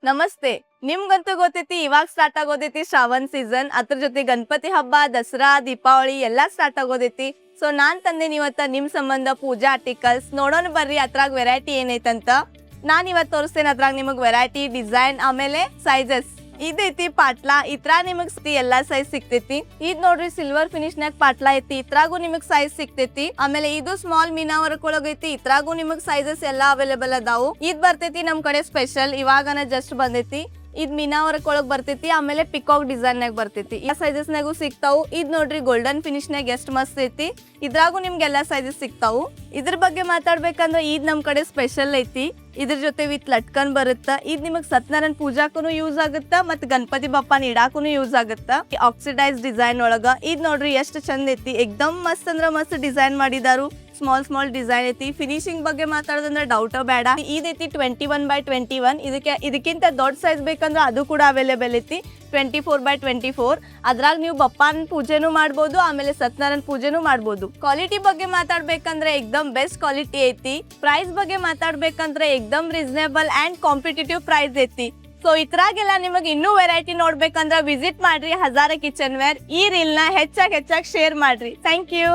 ನಮಸ್ತೆ. ನಿಮ್ಗಂತೂ ಗೊತ್ತೈತಿ ಇವಾಗ ಸ್ಟಾರ್ಟ್ ಆಗೋದೈತಿ ಶ್ರಾವಣ್ ಸೀಸನ್. ಅದ್ರ ಜೊತೆ ಗಣಪತಿ ಹಬ್ಬ, ದಸರಾ, ದೀಪಾವಳಿ ಎಲ್ಲಾ ಸ್ಟಾರ್ಟ್ ಆಗೋದೈತಿ. ಸೊ ನಾನ್ ತಂದೇನಿ ಇವತ್ತ ನಿಮ್ ಸಂಬಂಧ ಪೂಜಾ ಆರ್ಟಿಕಲ್ಸ್. ನೋಡೋಣ ಬರ್ರಿ ಅದ್ರಾಗ ವೆರೈಟಿ ಏನೈತಂತ. ನಾನ್ ಇವತ್ತು ತೋರಿಸ್ತೇನೆ ಅದ್ರಾಗ ನಿಮಗ್ ವೆರೈಟಿ, ಡಿಸೈನ್, ಆಮೇಲೆ ಸೈಜಸ್. ಇದೈತಿ ಪಾಟ್ಲಾ. ಇತ್ರ ನಿಮಗ್ ಎಲ್ಲಾ ಸೈಜ್ ಸಿಗ್ತೈತಿ. ಇದ್ ನೋಡ್ರಿ ಸಿಲ್ವರ್ ಫಿನಿಶ್ ನಾಗ ಪಾಟ್ಲಾ ಐತಿ. ಇತ್ರಾಗೂ ನಿಮಗ್ ಸೈಜ್ ಸಿಗ್ತೈತಿ. ಆಮೇಲೆ ಇದು ಸ್ಮಾಲ್ ಮೀನಾ ವರ್ಕ್ ಒಳಗೈತಿ. ಇತ್ರಾಗೂ ನಿಮಗ್ ಸೈಜಸ್ ಎಲ್ಲಾ ಅವೈಲೇಬಲ್ ಅದಾವು. ಇದ್ ಬರ್ತೈತಿ ನಮ್ ಕಡೆ ಸ್ಪೆಷಲ್. ಇವಾಗನ ಜಸ್ಟ್ ಬಂದೈತಿ. ಇದ್ ಮೀನಾ ವರ್ಕ್ ಒಳಗ್ ಬರ್ತೈತಿ. ಆಮೇಲೆ ಪಿಕಾಕ್ ಡಿಸೈನ್ ನಾಗ ಬರ್ತೈತಿ. ಈ ಸೈಜಸ್ ನಾಗೂ ಸಿಗ್ತಾವು. ಇದ್ ನೋಡ್ರಿ ಗೋಲ್ಡನ್ ಫಿನಿಶ್ ನಾಗ ಎಷ್ಟ್ ಮಸ್ತ್ ಐತಿ. ಇದ್ರಾಗೂ ನಿಮ್ಗೆ ಎಲ್ಲಾ ಸೈಜಸ್ ಸಿಗ್ತಾವು. ಇದ್ರ ಬಗ್ಗೆ ಮಾತಾಡ್ಬೇಕಂದ್ರ ಇದ್ ನಮ್ ಕಡೆ ಸ್ಪೆಷಲ್ ಐತಿ. ಇದ್ರ ಜೊತೆ ವಿತ್ ಲಟ್ಕನ್ ಬರುತ್ತ. ಇದ್ ನಿಮಗ್ ಸತ್ಯನಾರಾಯಣ ಪೂಜಾಕೂನು ಯೂಸ್ ಆಗುತ್ತ, ಮತ್ ಗಣಪತಿ ಬಪ್ಪನ ಇಡಾಕೂನು ಯೂಸ್ ಆಗುತ್ತ. ಆಕ್ಸಿಡೈಸ್ ಡಿಸೈನ್ ಒಳಗ ಇದ್ ನೋಡ್ರಿ ಎಷ್ಟ್ ಚಂದ ಐತಿ. ಎಕ್ದಮ್ ಮಸ್ತ್ ಅಂದ್ರ ಮಸ್ತ್ ಡಿಸೈನ್ ಮಾಡಿದಾರು. ಸ್ಮಾಲ್ ಡಿಸೈನ್ ಐತಿ. ಫಿನಿಶಿಂಗ್ ಬಗ್ಗೆ ಮಾತಾಡೋದಂದ್ರೆ ಡೌಟ್ ಬೇಡ. ಇದೈತಿ 21x21. ಇದಕ್ಕಿಂತ ದೊಡ್ಡ ಸೈಜ್ ಬೇಕಂದ್ರೆ ಅದು ಕೂಡ ಅವೈಲೇಬಲ್ ಐತಿ. 24x24. ಅದ್ರಾಗ ನೀವು ಬಪ್ಪನ್ ಪೂಜೆನೂ ಮಾಡ್ಬೋದು, ಆಮೇಲೆ ಸತ್ಯನಾರಾಯಣ ಪೂಜೆನೂ ಮಾಡ್ಬೋದು. ಕ್ವಾಲಿಟಿ ಬಗ್ಗೆ ಮಾತಾಡ್ಬೇಕಂದ್ರೆ ಎಕ್ದಮ್ ಬೆಸ್ಟ್ ಕ್ವಾಲಿಟಿ ಐತಿ. ಪ್ರೈಸ್ ಬಗ್ಗೆ ಮಾತಾಡ್ಬೇಕಂದ್ರೆ ಎಕ್ದಮ್ ರೀಸನೇಬಲ್ ಅಂಡ್ ಕಾಂಪಿಟೇಟಿವ್ ಪ್ರೈಸ್ ಐತಿ. ಸೊ ಇದ್ರಾಗೆಲ್ಲ ನಿಮಗೆ ಇನ್ನೂ ವೆರೈಟಿ ನೋಡ್ಬೇಕಂದ್ರೆ ವಿಸಿಟ್ ಮಾಡ್ರಿ ಹಜಾರ ಕಿಚನ್ ವೇರ್. ಈ ರೀಲ್ ನ ಹೆಚ್ಚಾಗಿ ಶೇರ್ ಮಾಡ್ರಿ. Thank you.